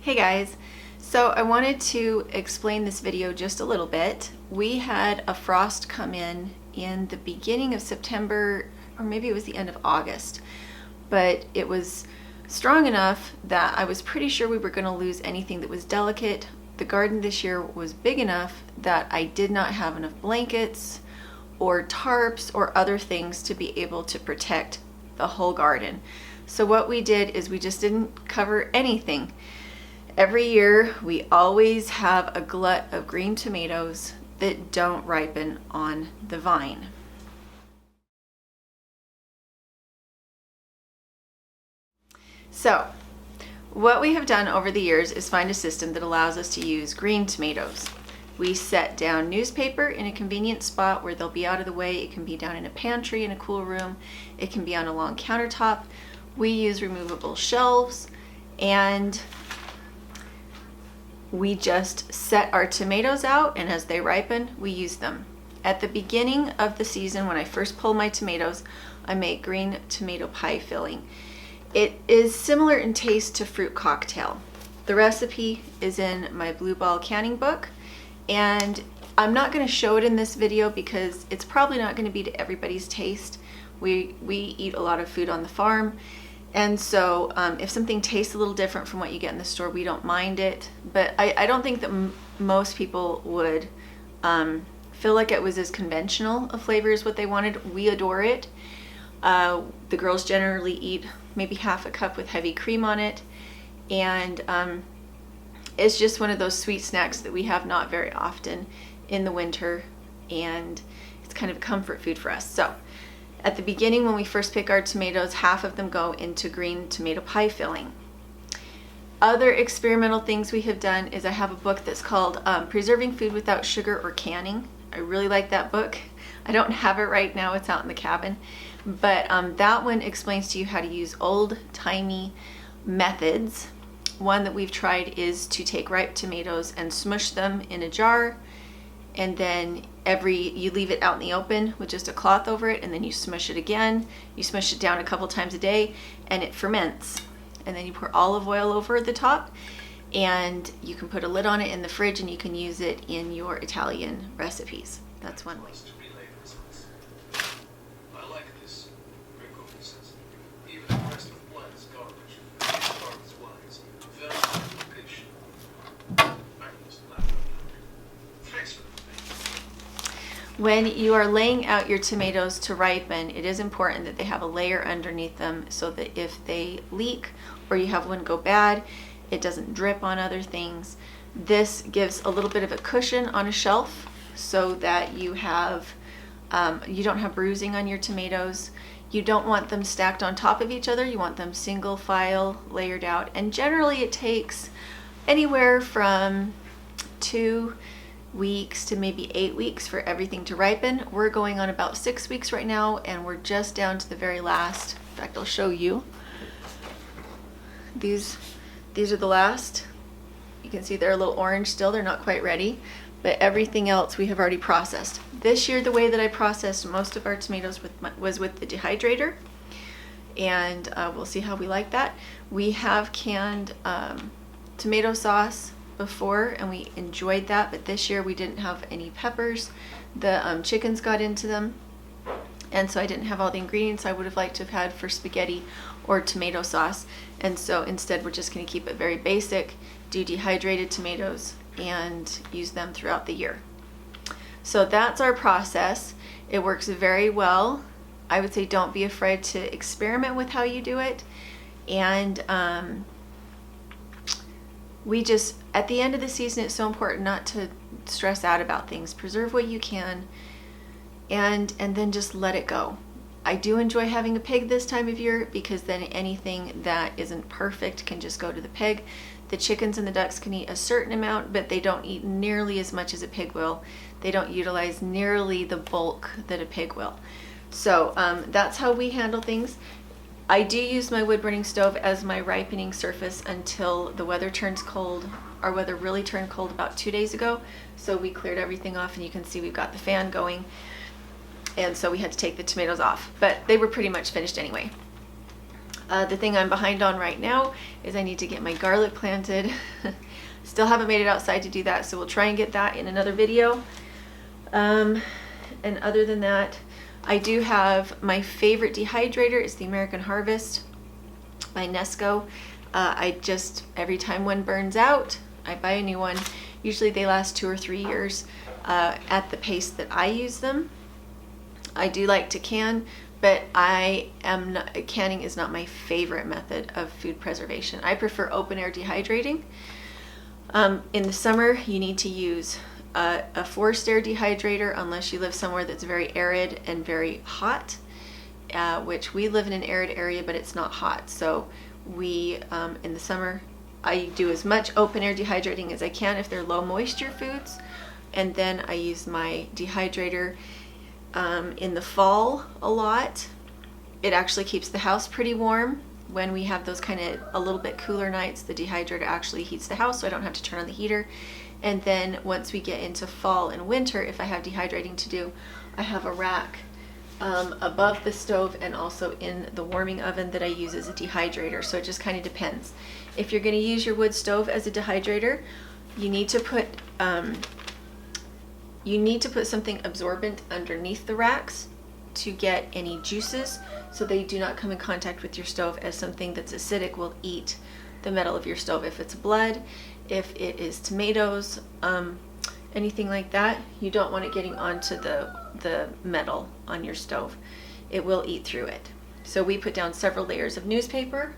Hey guys, so I wanted to explain this video just a little bit. We had a frost come in the beginning of September, or maybe it was the end of August, but it was strong enough that I was pretty sure we were going to lose anything that was delicate. The garden this year was big enough that I did not have enough blankets or tarps or other things to be able to protect the whole garden. So what we did is we just didn't cover anything. Every year we always have a glut of green tomatoes that don't ripen on the vine. So what we have done over the years is find a system that allows us to use green tomatoes. We set down newspaper in a convenient spot where they'll be out of the way. It can be down in a pantry in a cool room. It can be on a long countertop. We use removable shelves, and we just set our tomatoes out, and as they ripen, we use them. At the beginning of the season, when I first pull my tomatoes, I make green tomato pie filling. It is similar in taste to fruit cocktail. The recipe is in my blue ball canning book, and I'm not going to show it in this video because it's probably not going to be to everybody's taste. We eat a lot of food on the farm, and so if something tastes a little different from what you get in the store, we don't mind it. But I don't think that most people would feel like it was as conventional a flavor as what they wanted. We adore it. The girls generally eat maybe half a cup with heavy cream on it, and it's just one of those sweet snacks that we have not very often in the winter, and it's kind of comfort food for us. So at the beginning, when we first pick our tomatoes, half of them go into green tomato pie filling. Other experimental things we have done is I have a book that's called Preserving Food Without Sugar or Canning. I really like that book. I don't have it right now, it's out in the cabin. But that one explains to you how to use old-timey methods. One that we've tried is to take ripe tomatoes and smush them in a jar, and then you leave it out in the open with just a cloth over it, and then you smush it again. You smush it down a couple times a day, and it ferments. And then you pour olive oil over the top, and you can put a lid on it in the fridge, and you can use it in your Italian recipes. That's one way. When you are laying out your tomatoes to ripen, it is important that they have a layer underneath them so that if they leak or you have one go bad, it doesn't drip on other things. This gives a little bit of a cushion on a shelf so that you don't have bruising on your tomatoes. You don't want them stacked on top of each other. You want them single file layered out. And generally it takes anywhere from 2 weeks to maybe 8 weeks for everything to ripen. We're going on about 6 weeks right now, and we're just down to the very last. In fact, I'll show you. These are the last. You can see they're a little orange still. They're not quite ready, but everything else we have already processed. This year, the way that I processed most of our tomatoes was with the dehydrator, and we'll see how we like that. We have canned tomato sauce before, and we enjoyed that, but this year we didn't have any peppers. The chickens got into them, and so I didn't have all the ingredients I would have liked to have had for spaghetti or tomato sauce, and so instead we're just going to keep it very basic, do dehydrated tomatoes, and use them throughout the year. So that's our process. It works very well. I would say don't be afraid to experiment with how you do it, and we just, at the end of the season, it's so important not to stress out about things. Preserve what you can, and then just let it go. I do enjoy having a pig this time of year because then anything that isn't perfect can just go to the pig. The chickens and the ducks can eat a certain amount, but they don't eat nearly as much as a pig will. They don't utilize nearly the bulk that a pig will. So that's how we handle things. I do use my wood burning stove as my ripening surface until the weather turns cold. Our weather really turned cold about 2 days ago, so we cleared everything off, and you can see we've got the fan going, and so we had to take the tomatoes off, but they were pretty much finished anyway. The thing I'm behind on right now is I need to get my garlic planted. Still haven't made it outside to do that, so we'll try and get that in another video. And other than that, I do have my favorite dehydrator. It's the American Harvest by Nesco. Every time one burns out, I buy a new one. Usually they last 2 or 3 years at the pace that I use them. I do like to can, but canning is not my favorite method of food preservation. I prefer open air dehydrating. In the summer, you need to use a forced air dehydrator unless you live somewhere that's very arid and very hot, which we live in an arid area, but it's not hot. So in the summer, I do as much open air dehydrating as I can if they're low moisture foods. And then I use my dehydrator in the fall a lot. It actually keeps the house pretty warm. When we have those kind of a little bit cooler nights, the dehydrator actually heats the house, so I don't have to turn on the heater. And then once we get into fall and winter, if I have dehydrating to do, I have a rack above the stove and also in the warming oven that I use as a dehydrator. So it just kind of depends. If you're going to use your wood stove as a dehydrator, you need to put something absorbent underneath the racks to get any juices so they do not come in contact with your stove, as something that's acidic will eat the metal of your stove. If it's blood, if it is tomatoes, anything like that, you don't want it getting onto the metal on your stove. It will eat through it. So we put down several layers of newspaper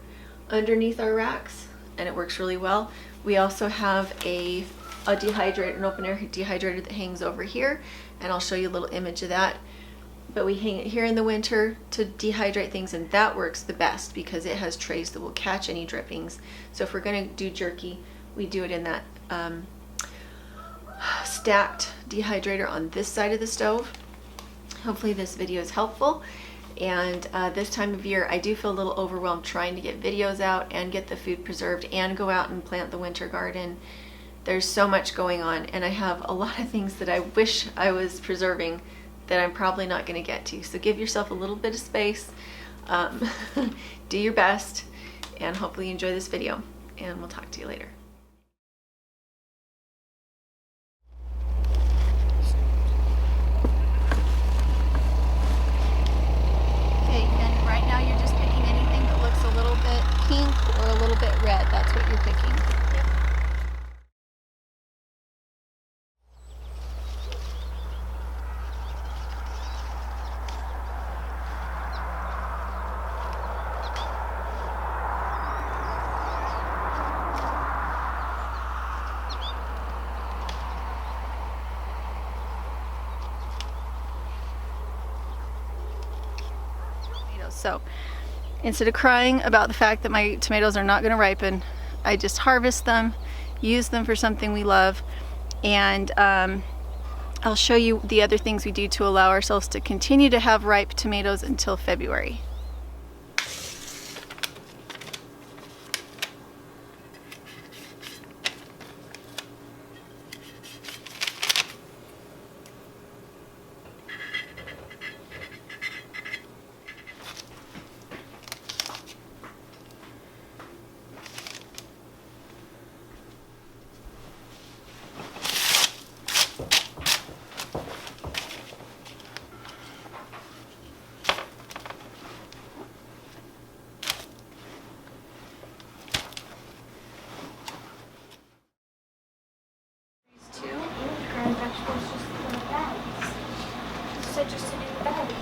underneath our racks, and it works really well. We also have a dehydrator, an open air dehydrator that hangs over here, and I'll show you a little image of that. But we hang it here in the winter to dehydrate things, and that works the best because it has trays that will catch any drippings. So if we're going to do jerky, we do it in that stacked dehydrator on this side of the stove. Hopefully this video is helpful. And this time of year, I do feel a little overwhelmed trying to get videos out and get the food preserved and go out and plant the winter garden. There's so much going on, and I have a lot of things that I wish I was preserving that I'm probably not going to get to. So give yourself a little bit of space, do your best, and hopefully you enjoy this video, and we'll talk to you later. Okay, and right now you're just picking anything that looks a little bit pink or a little bit red. That's what you're picking. So instead of crying about the fact that my tomatoes are not going to ripen, I just harvest them, use them for something we love, and I'll show you the other things we do to allow ourselves to continue to have ripe tomatoes until February.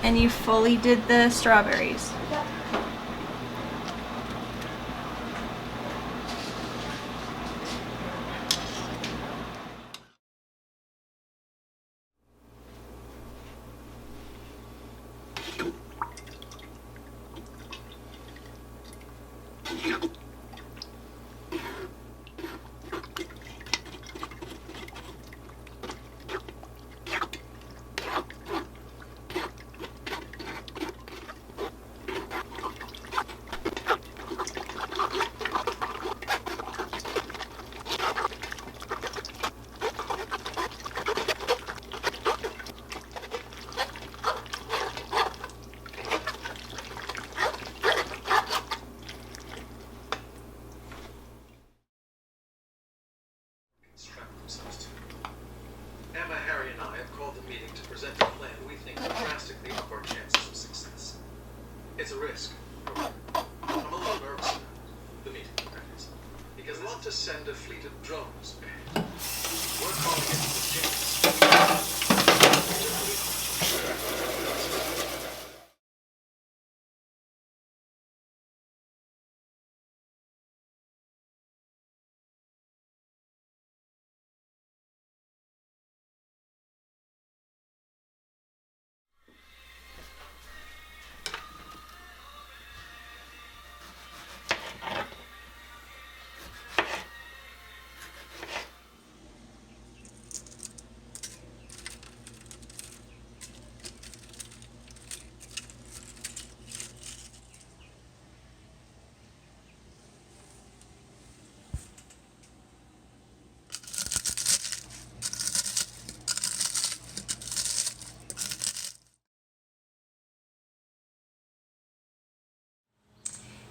And you fully did the strawberries. Yep. present a plan we think will drastically up our chances of success. It's a risk. I'm a little nervous about the meeting, that is, because we want to send a fleet of drones ahead. We're calling it the Jinx.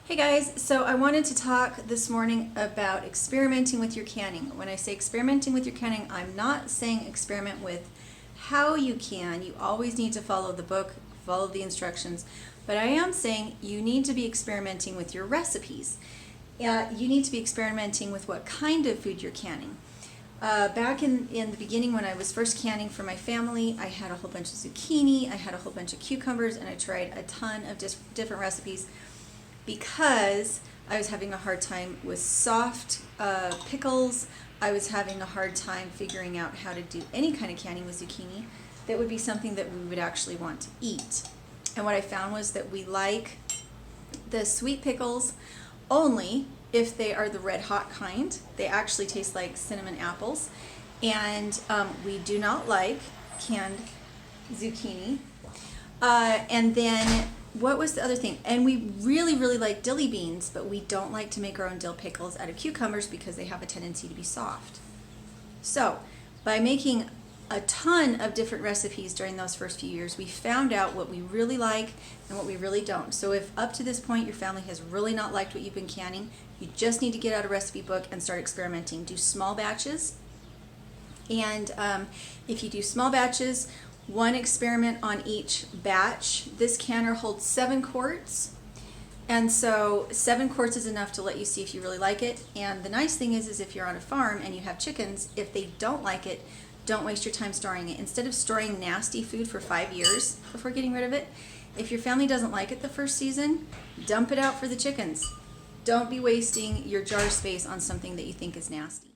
Hey guys, so I wanted to talk this morning about experimenting with your canning. When I say experimenting with your canning, I'm not saying experiment with how you can. You always need to follow the book, follow the instructions, but I am saying you need to be experimenting with your recipes. You need to be experimenting with what kind of food you're canning. Back in the beginning when I was first canning for my family, I had a whole bunch of zucchini, I had a whole bunch of cucumbers, and I tried a ton of different recipes because I was having a hard time with soft pickles. I was having a hard time figuring out how to do any kind of canning with zucchini that would be something that we would actually want to eat. And what I found was that we like the sweet pickles only if they are the red hot kind. They actually taste like cinnamon apples. And we do not like canned zucchini. And then what was the other thing? And we really, really like dilly beans, but we don't like to make our own dill pickles out of cucumbers because they have a tendency to be soft. So by making a ton of different recipes during those first few years, we found out what we really like and what we really don't. So if up to this point your family has really not liked what you've been canning, you just need to get out a recipe book and start experimenting. Do small batches. And if you do small batches, one experiment on each batch. This canner holds 7 quarts, and so 7 quarts is enough to let you see if you really like it. And the nice thing is if you're on a farm and you have chickens, if they don't like it, don't waste your time storing it. Instead of storing nasty food for 5 years before getting rid of it, if your family doesn't like it the first season, dump it out for the chickens. Don't be wasting your jar space on something that you think is nasty.